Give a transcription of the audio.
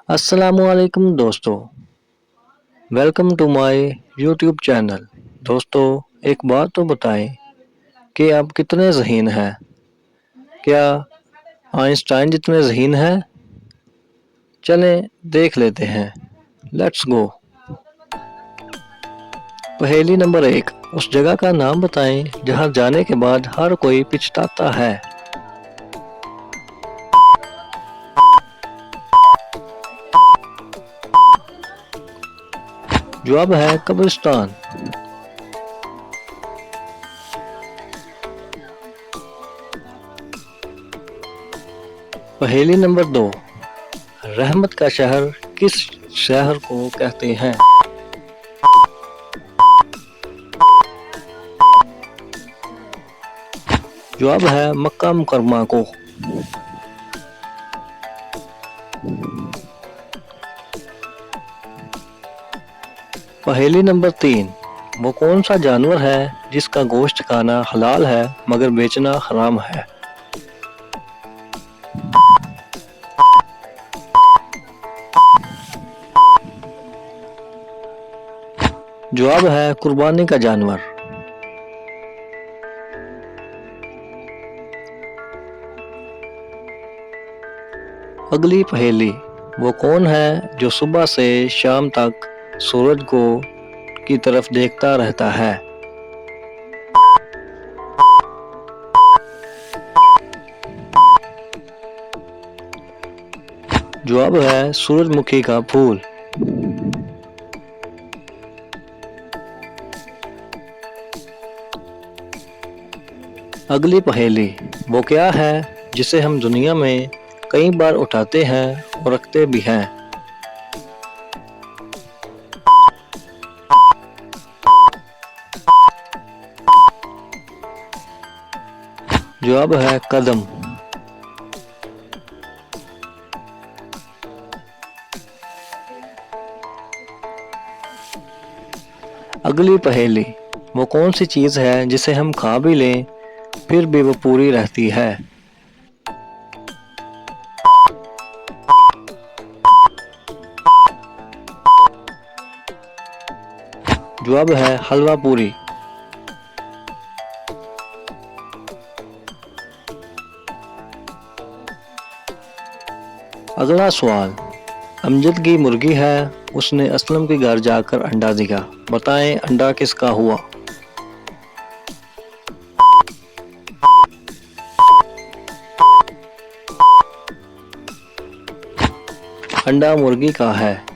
अस्सलामुअलैकुम दोस्तों, welcome to my YouTube channel. दोस्तों, एक बात तो बताएं कि आप कितने ज़हीन हैं? क्या आइंस्टाइन जितने ज़हीन हैं? चलें देख लेते हैं। Let's go. पहेली नंबर 1, उस जगह का नाम बताएं जहां जाने के बाद हर कोई पछताता है। जवाब है कब्रिस्तान। पहेली नंबर 2, रहमत का शहर किस शहर को कहते हैं? जवाब है मक्का मुकर्रमा को। पहेली नंबर 3, वो कौन सा जानवर है जिसका गोश्त खाना हलाल है मगर बेचना हराम है? जवाब है कुर्बानी का जानवर। अगली पहेली, वो कौन है जो सुबह से शाम तक सूरज को की तरफ देखता रहता है? जवाब है सूरजमुखी का फूल। अगली पहेली, वो क्या है जिसे हम दुनिया में कई बार उठाते हैं और रखते भी हैं? जवाब है कदम। अगली पहेली, वो कौन सी चीज़ है जिसे हम खा भी लें फिर भी वो पूरी रहती है? जवाब है हलवा पूरी। अगला सवाल, अमजद की मुर्गी है, उसने असलम के घर जाकर अंडा दिया। बताएं अंडा किसका हुआ? अंडा मुर्गी का है।